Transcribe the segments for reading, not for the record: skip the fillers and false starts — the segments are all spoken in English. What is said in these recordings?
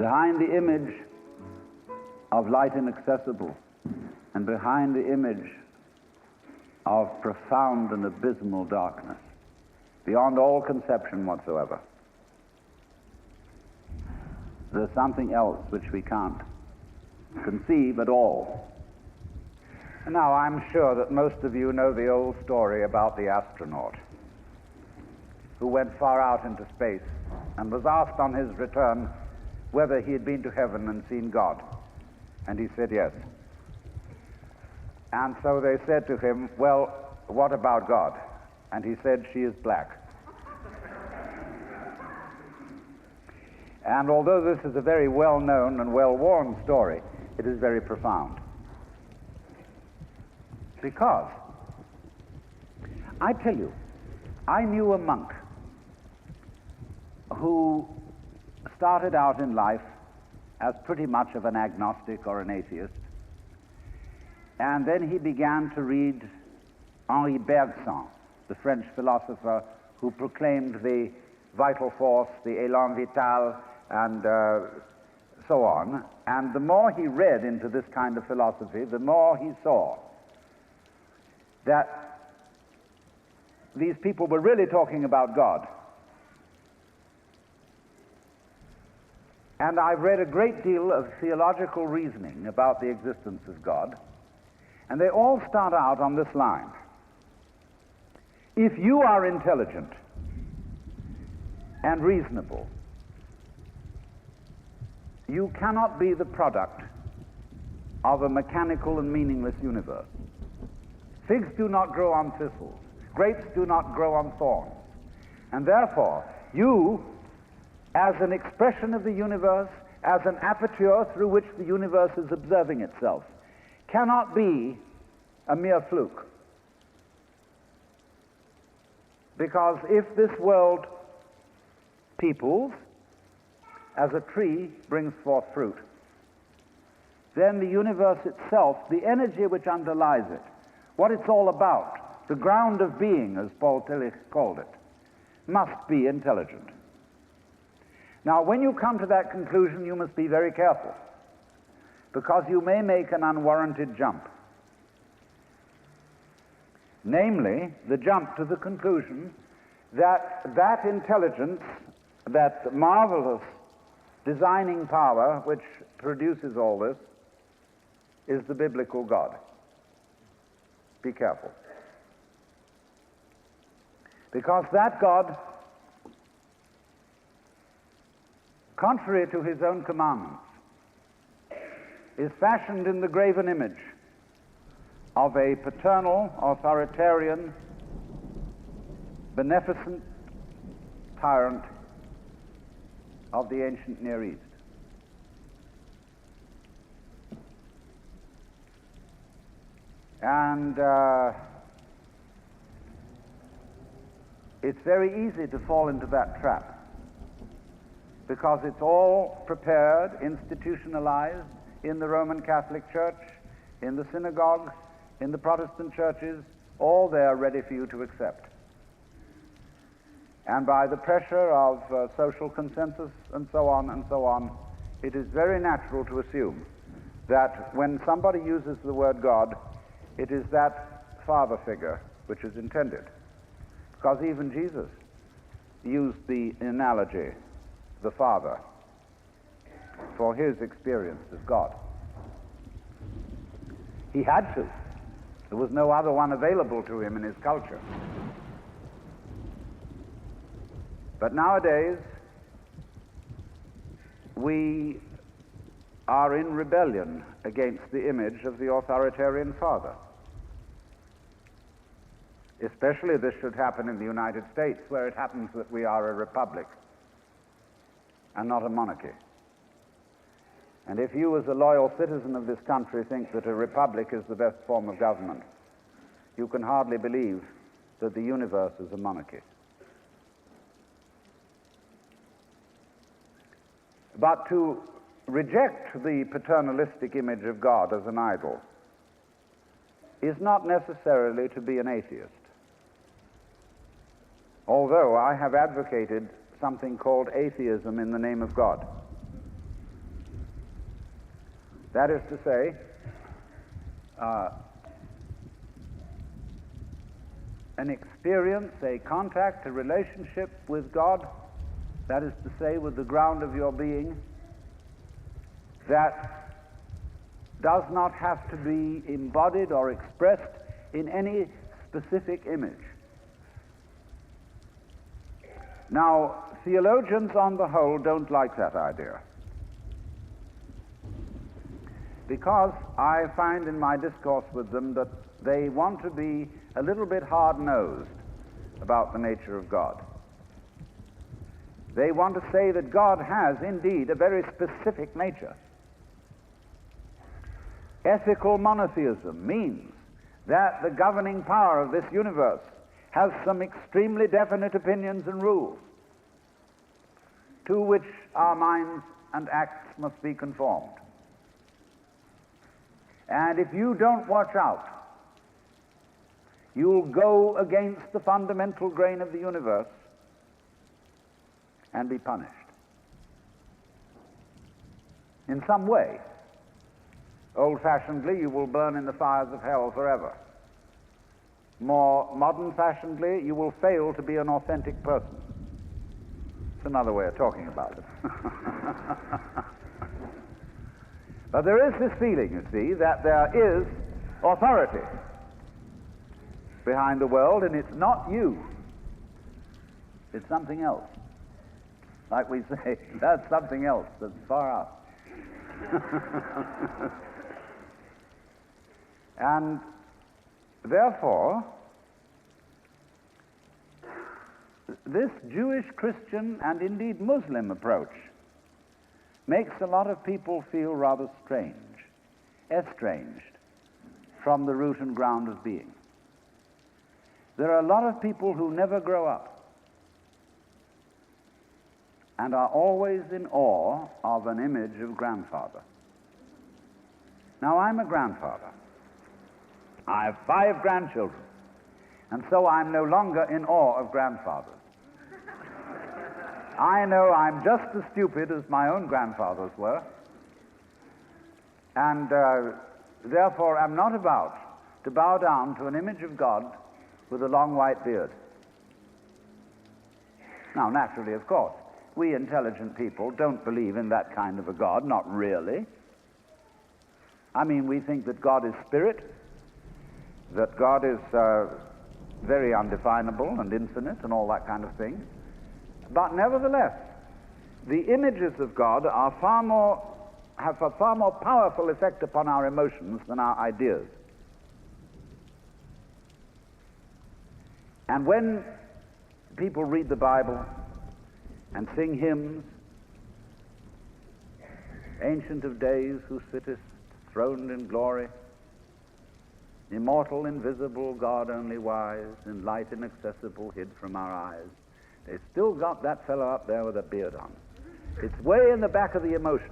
Behind the image of light inaccessible and behind the image of profound and abysmal darkness, beyond all conception whatsoever, there's something else which we can't conceive at all. And now, I'm sure that most of you know the old story about the astronaut who went far out into space and was asked on his return whether he had been to heaven and seen God. And he said yes. And so they said to him, well, what about God? And he said, she is black. And although this is a very well-known and well-worn story, it is very profound. Because, I tell you, I knew a monk who started out in life as pretty much of an agnostic or an atheist, and then he began to read Henri Bergson, the French philosopher who proclaimed the vital force, the élan vital, and so on. And the more he read into this kind of philosophy, the more he saw that these people were really talking about God. And I've read a great deal of theological reasoning about the existence of God, and they all start out on this line. If you are intelligent and reasonable, you cannot be the product of a mechanical and meaningless universe. Figs do not grow on thistles. Grapes do not grow on thorns. And therefore, you, as an expression of the universe, as an aperture through which the universe is observing itself, cannot be a mere fluke. Because if this world peoples, as a tree brings forth fruit, then the universe itself, the energy which underlies it, what it's all about, the ground of being, as Paul Tillich called it, must be intelligent. Now, when you come to that conclusion, you must be very careful, because you may make an unwarranted jump. Namely, the jump to the conclusion that that intelligence, that marvelous designing power which produces all this, is the biblical God. Be careful. Because that God, contrary to his own commandments, is fashioned in the graven image of a paternal, authoritarian, beneficent tyrant of the ancient Near East. And it's very easy to fall into that trap, because it's all prepared, institutionalized in the Roman Catholic Church, in the synagogues, in the Protestant churches, all there ready for you to accept. And by the pressure of social consensus and so on, it is very natural to assume that when somebody uses the word God, it is that father figure which is intended. Because even Jesus used the analogy, the Father, for his experience of God. He had to. There was no other one available to him in his culture. But nowadays, we are in rebellion against the image of the authoritarian father. Especially this should happen in the United States, where it happens that we are a republic and not a monarchy. And if you, as a loyal citizen of this country, think that a republic is the best form of government, you can hardly believe that the universe is a monarchy. But to reject the paternalistic image of God as an idol is not necessarily to be an atheist. Although I have advocated something called atheism in the name of God. That is to say, an experience, a contact, a relationship with God, that is to say, with the ground of your being, that does not have to be embodied or expressed in any specific image. Now, theologians on the whole don't like that idea, because I find in my discourse with them that they want to be a little bit hard-nosed about the nature of God. They want to say that God has indeed a very specific nature. Ethical monotheism means that the governing power of this universe has some extremely definite opinions and rules to which our minds and acts must be conformed. And if you don't watch out, you'll go against the fundamental grain of the universe and be punished in some way. Old-fashionedly, you will burn in the fires of hell forever. More modern-fashionedly, you will fail to be an authentic person. It's another way of talking about it. But there is this feeling, you see, that there is authority behind the world, and it's not you. It's something else. Like we say, that's something else that's far out. And therefore, this Jewish, Christian, and indeed Muslim approach makes a lot of people feel rather strange, estranged from the root and ground of being. There are a lot of people who never grow up and are always in awe of an image of grandfather. Now, I'm a grandfather. I have 5 grandchildren, and so I'm no longer in awe of grandfathers. I know I'm just as stupid as my own grandfathers were, and therefore am not about to bow down to an image of God with a long white beard. Now, naturally, of course, we intelligent people don't believe in that kind of a God, not really. I mean, we think that God is spirit, that God is very undefinable and infinite and all that kind of thing. But nevertheless, the images of God are have a far more powerful effect upon our emotions than our ideas. And when people read the Bible and sing hymns, Ancient of Days, who sittest throned in glory, immortal, invisible, God only wise, in light inaccessible, hid from our eyes, they still got that fellow up there with a beard on. It's way in the back of the emotion.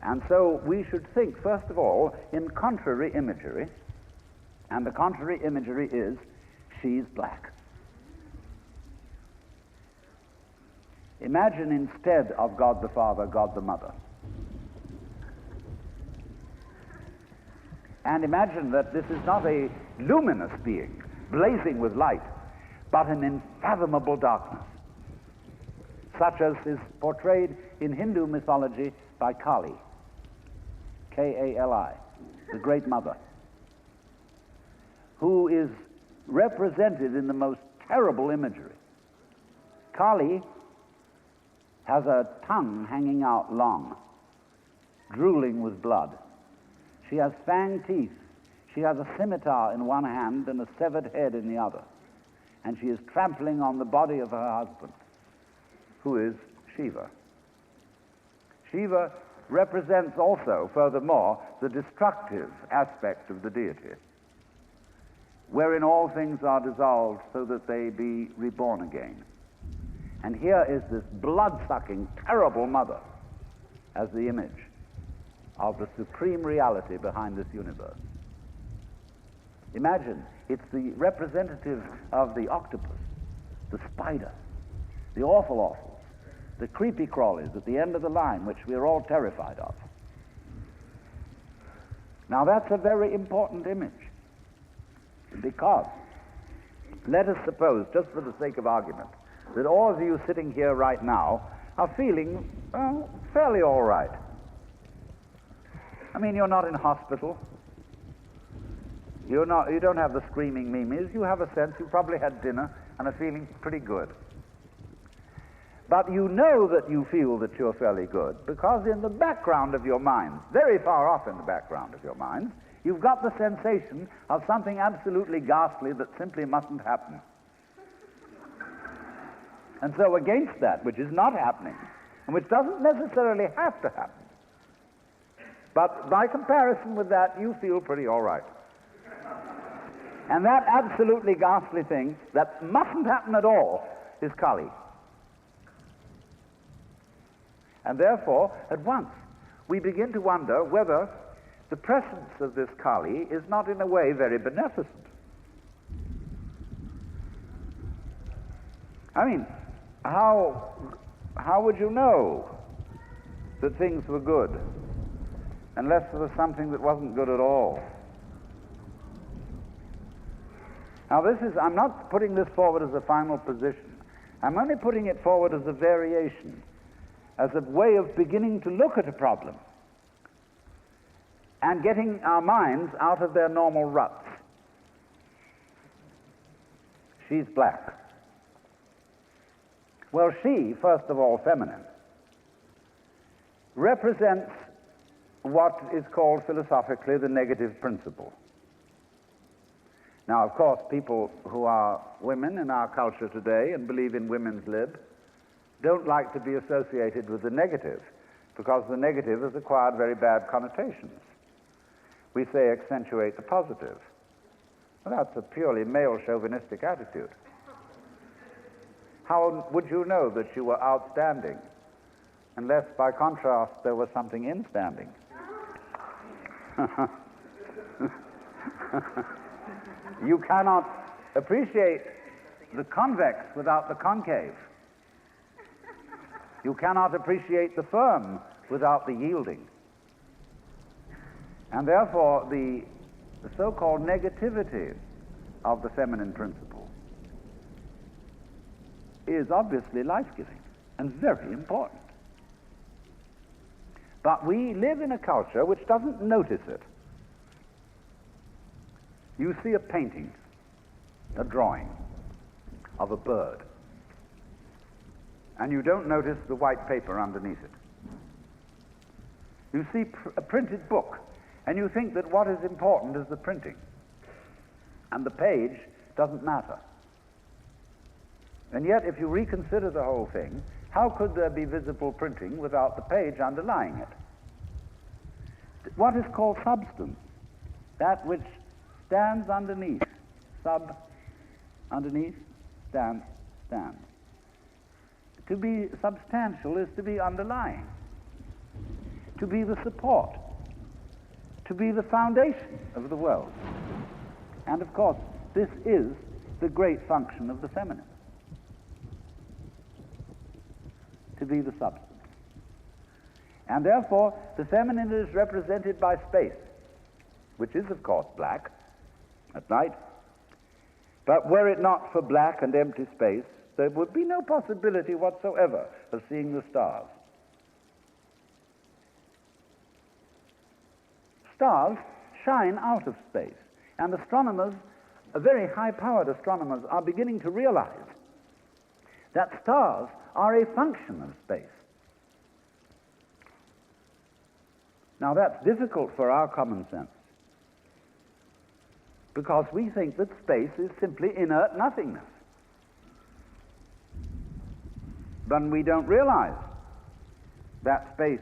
And so we should think, first of all, in contrary imagery, and the contrary imagery is, she's black. Imagine instead of God the Father, God the Mother. And imagine that this is not a luminous being, blazing with light, but an unfathomable darkness, such as is portrayed in Hindu mythology by Kali, K-A-L-I, the Great Mother, who is represented in the most terrible imagery. Kali has a tongue hanging out long, drooling with blood. She has fang teeth. She has a scimitar in one hand and a severed head in the other. And she is trampling on the body of her husband, who is Shiva. Shiva represents also, furthermore, the destructive aspect of the deity, wherein all things are dissolved so that they be reborn again. And here is this blood-sucking, terrible mother as the image of the supreme reality behind this universe. Imagine, it's the representative of the octopus, the spider, the awful, the creepy crawlies at the end of the line, which we are all terrified of. Now that's a very important image, because let us suppose, just for the sake of argument, that all of you sitting here right now are feeling, well, fairly all right. I mean, you're not in hospital. You don't have the screaming mimes. You have a sense, you probably had dinner and are feeling pretty good. But you know that you feel that you're fairly good because in the background of your mind, very far off in the background of your mind, you've got the sensation of something absolutely ghastly that simply mustn't happen. And so against that, which is not happening, and which doesn't necessarily have to happen, but by comparison with that, you feel pretty all right. And that absolutely ghastly thing that mustn't happen at all is Kali. And therefore, at once, we begin to wonder whether the presence of this Kali is not in a way very beneficent. I mean, how would you know that things were good unless there was something that wasn't good at all? Now I'm not putting this forward as a final position. I'm only putting it forward as a variation, as a way of beginning to look at a problem and getting our minds out of their normal ruts. She's black. Well, she, first of all, feminine, represents what is called philosophically the negative principle. Now, of course, people who are women in our culture today and believe in women's lib don't like to be associated with the negative, because the negative has acquired very bad connotations. We say accentuate the positive. Well, that's a purely male chauvinistic attitude. How would you know that you were outstanding unless, by contrast, there was something instanding? You cannot appreciate the convex without the concave. You cannot appreciate the firm without the yielding. And therefore, the so-called negativity of the feminine principle is obviously life-giving and very important. But we live in a culture which doesn't notice it. You see a painting, a drawing of a bird, and you don't notice the white paper underneath it. You see a printed book, and you think that what is important is the printing, and the page doesn't matter. And yet, if you reconsider the whole thing, how could there be visible printing without the page underlying it? What is called substance, that which stands underneath, underneath, stands. To be substantial is to be underlying, to be the support, to be the foundation of the world. And of course, this is the great function of the feminine, to be the substance. And therefore, the feminine is represented by space, which is, of course, black at night. But were it not for black and empty space, there would be no possibility whatsoever of seeing the stars. Stars shine out of space, and astronomers, very high-powered astronomers, are beginning to realize that stars are a function of space. Now, that's difficult for our common sense, because we think that space is simply inert nothingness. But we don't realize that space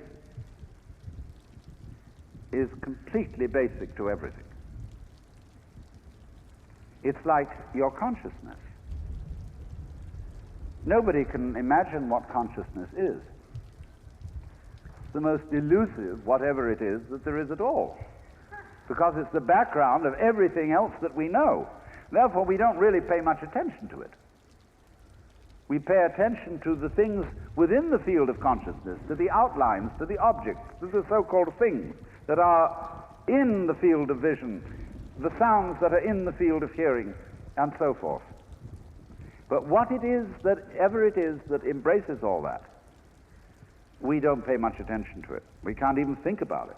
is completely basic to everything. It's like your consciousness. Nobody can imagine what consciousness is. It's the most elusive, whatever it is, that there is at all, because it's the background of everything else that we know. Therefore, we don't really pay much attention to it. We pay attention to the things within the field of consciousness, to the outlines, to the objects, to the so-called things that are in the field of vision, the sounds that are in the field of hearing, and so forth. But what it is that embraces all that, we don't pay much attention to it. We can't even think about it.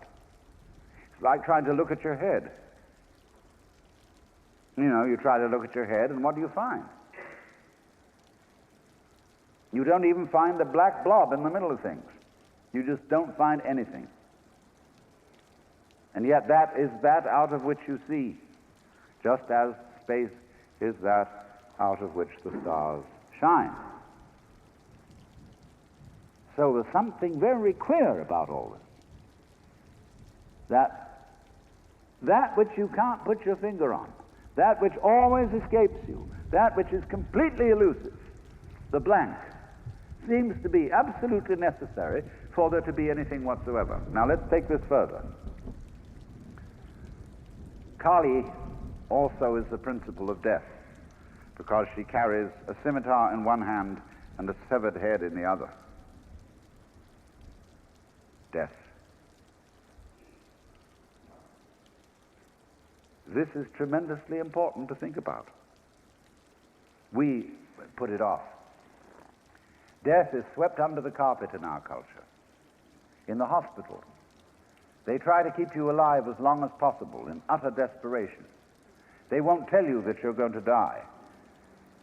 It's like trying to look at your head. You know, you try to look at your head, and what do you find? You don't even find the black blob in the middle of things. You just don't find anything. And yet that is that out of which you see, just as space is that out of which the stars shine. So there's something very queer about all this. That which you can't put your finger on, that which always escapes you, that which is completely elusive, the blank, seems to be absolutely necessary for there to be anything whatsoever. Now let's take this further. Kali also is the principle of death, because she carries a scimitar in one hand and a severed head in the other. Death. This is tremendously important to think about. We put it off. Death is swept under the carpet in our culture. In the hospital, they try to keep you alive as long as possible in utter desperation. They won't tell you that you're going to die.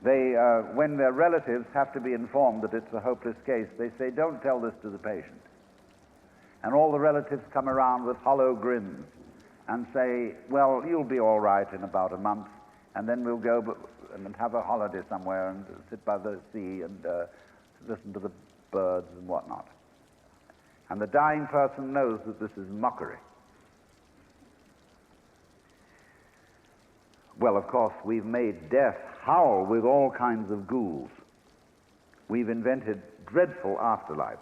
When their relatives have to be informed that it's a hopeless case, they say, don't tell this to the patient. And all the relatives come around with hollow grins and say, well, you'll be all right in about a month, and then we'll go and have a holiday somewhere and sit by the sea and listen to the birds and whatnot. And the dying person knows that this is mockery. Well, of course, we've made death howl with all kinds of ghouls. We've invented dreadful afterlives.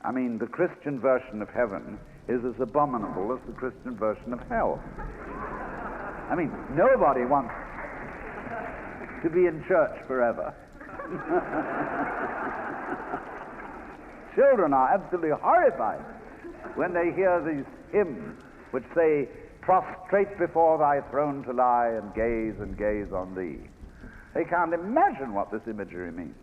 I mean, the Christian version of heaven is as abominable as the Christian version of hell. I mean, nobody wants to be in church forever. Children are absolutely horrified when they hear these hymns which say, prostrate before thy throne to lie and gaze on thee. They can't imagine what this imagery means.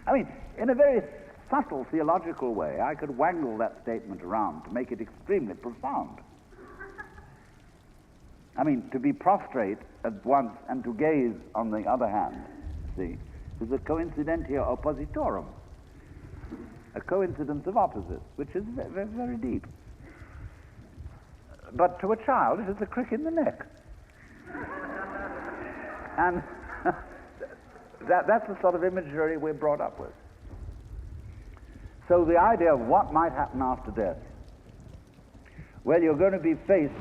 I mean, in a very subtle theological way, I could wangle that statement around to make it extremely profound. I mean, to be prostrate at once and to gaze on the other hand, see, is a coincidentia oppositorum, a coincidence of opposites, which is very, very deep. But to a child, it is a crick in the neck. And that's the sort of imagery we're brought up with. So the idea of what might happen after death, well, you're going to be faced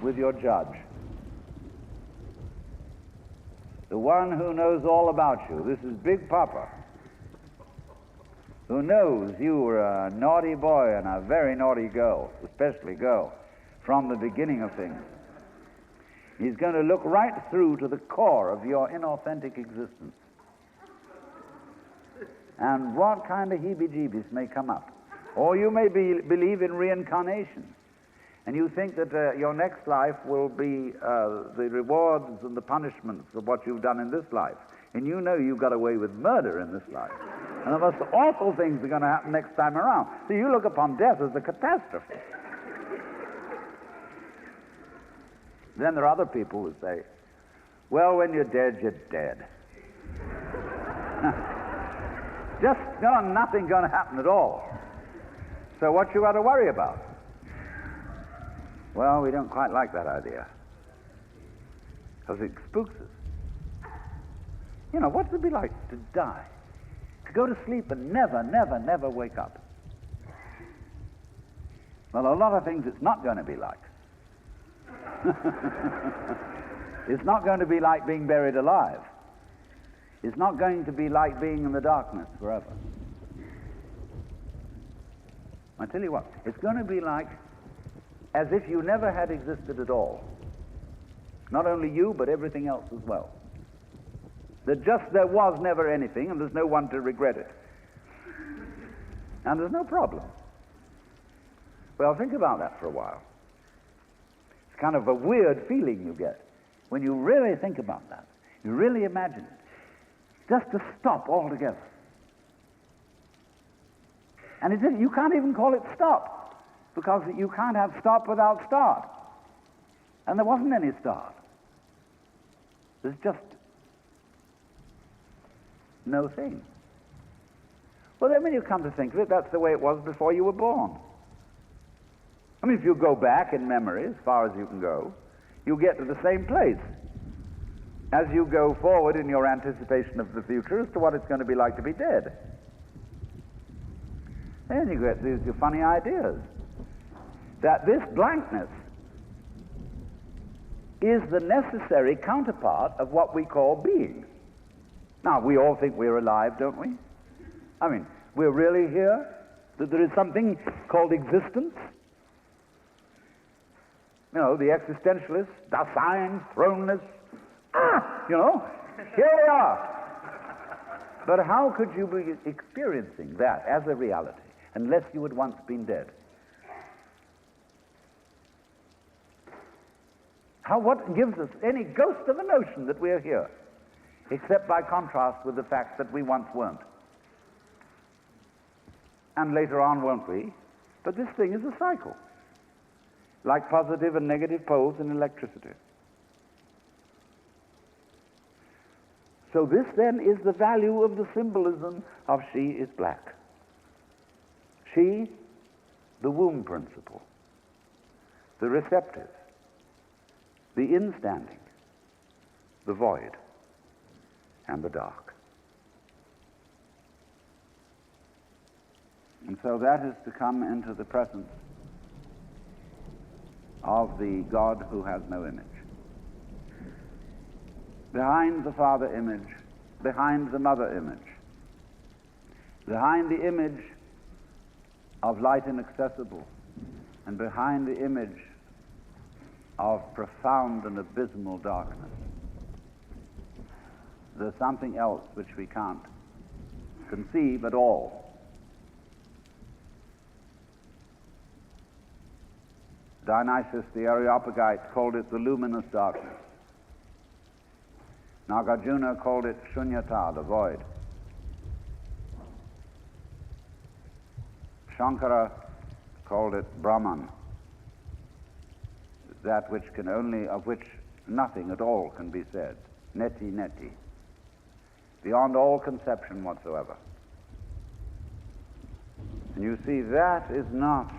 with your judge, the one who knows all about you. This is Big Papa, who knows you were a naughty boy and a very naughty girl, especially girl, from the beginning of things. He's going to look right through to the core of your inauthentic existence. And what kind of heebie-jeebies may come up. Or you may believe in reincarnation, and you think that your next life will be the rewards and the punishments of what you've done in this life. And you know you got away with murder in this life. And the most awful things are going to happen next time around. So you look upon death as a catastrophe. Then there are other people who say, well, when you're dead, you're dead. Just nothing going to happen at all. So what you got to worry about? Well, we don't quite like that idea, because it spooks us. You know, what's it be like to die? To go to sleep and never wake up? Well, a lot of things it's not going to be like. It's not going to be like being buried alive. It's not going to be like being in the darkness forever. I tell you what, it's going to be like as if you never had existed at all. Not only you, but everything else as well. That just there was never anything and there's no one to regret it. And there's no problem. Well, think about that for a while. It's kind of a weird feeling you get when you really think about that. You really imagine it. Just to stop altogether. And you can't even call it stop, because you can't have stop without start. And there wasn't any start. There's just no thing. Well, then when you come to think of it, that's the way it was before you were born. I mean, if you go back in memory as far as you can go, you get to the same place as you go forward in your anticipation of the future as to what it's going to be like to be dead. Then you get these funny ideas that this blankness is the necessary counterpart of what we call being. Now, we all think we're alive, don't we? I mean, we're really here? That there is something called existence? You know, the existentialists, Dasein, throneless, here we are. But how could you be experiencing that as a reality unless you had once been dead? What gives us any ghost of a notion that we are here, except by contrast with the fact that we once weren't? And later on, won't we? But this thing is a cycle, like positive and negative poles in electricity. So this then is the value of the symbolism of she is black. She, the womb principle, the receptive, the instanding, the void, and the dark. And so that is to come into the presence of the God who has no image. Behind the Father image, behind the Mother image, behind the image of light inaccessible, and behind the image of profound and abysmal darkness, there's something else which we can't conceive at all. Dionysius the Areopagite called it the luminous darkness. Nagarjuna called it shunyata, the void. Shankara called it Brahman, that which can only, of which nothing at all can be said. Neti neti, beyond all conception whatsoever. And you see, that is not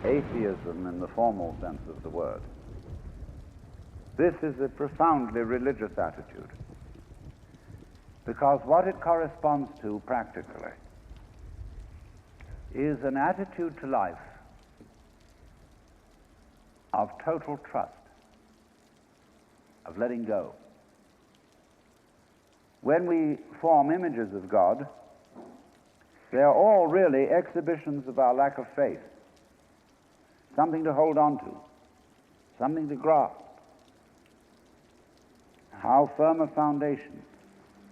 atheism in the formal sense of the word. This is a profoundly religious attitude, because what it corresponds to practically is an attitude to life of total trust, of letting go. When we form images of God, they are all really exhibitions of our lack of faith, something to hold on to, something to grasp. How firm a foundation,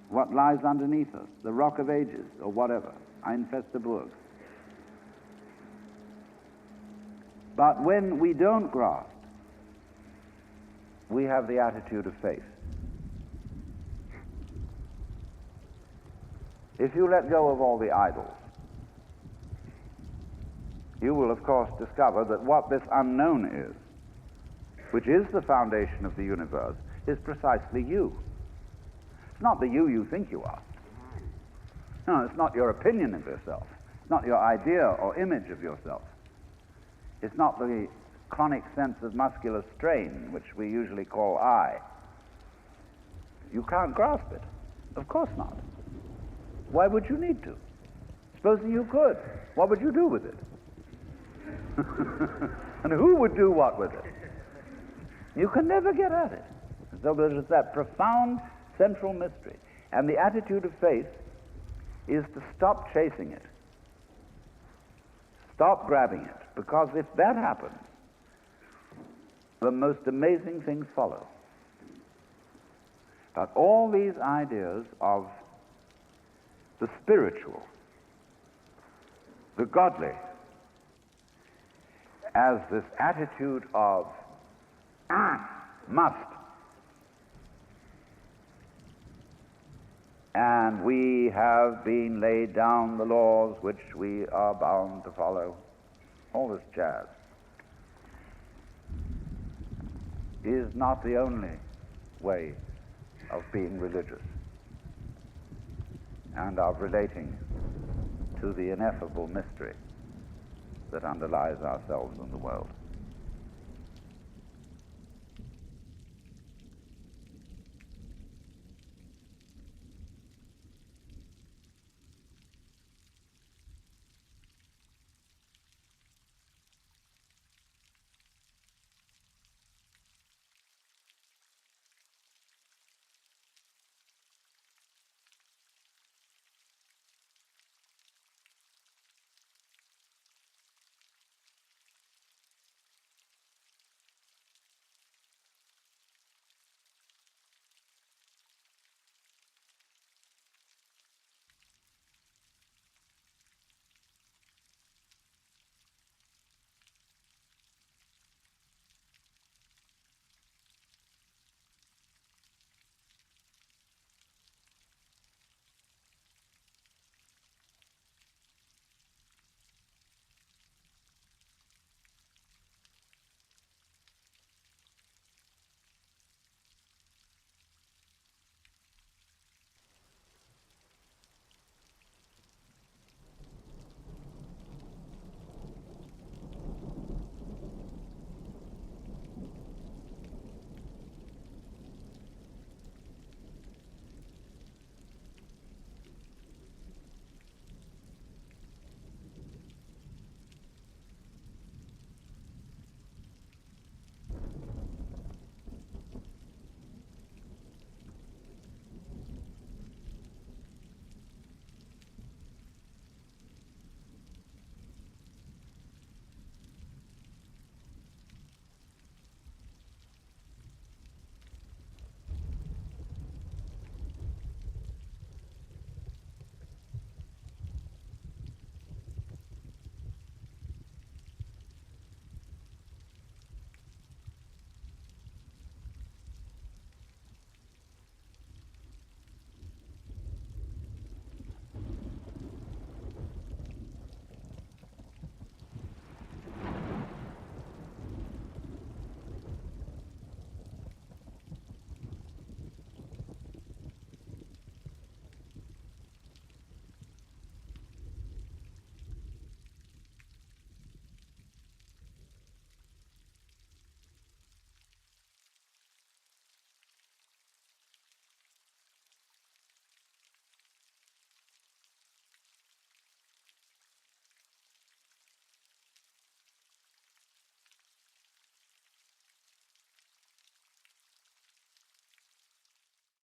what lies underneath us, the rock of ages, or whatever, ein feste Burg. But when we don't grasp, we have the attitude of faith. If you let go of all the idols, you will of course discover that what this unknown is, which is the foundation of the universe, is precisely you. It's not the you think you are. No, it's not your opinion of yourself. It's not your idea or image of yourself. It's not the chronic sense of muscular strain, which we usually call I. You can't grasp it. Of course not. Why would you need to? Supposing you could, what would you do with it? And who would do what with it? You can never get at it. So there's that profound central mystery. And the attitude of faith is to stop chasing it. Stop grabbing it. Because if that happens, the most amazing things follow. But all these ideas of the spiritual, the godly, as this attitude of must, and we have been laid down the laws which we are bound to follow, all this jazz, is not the only way of being religious and of relating to the ineffable mystery that underlies ourselves and the world.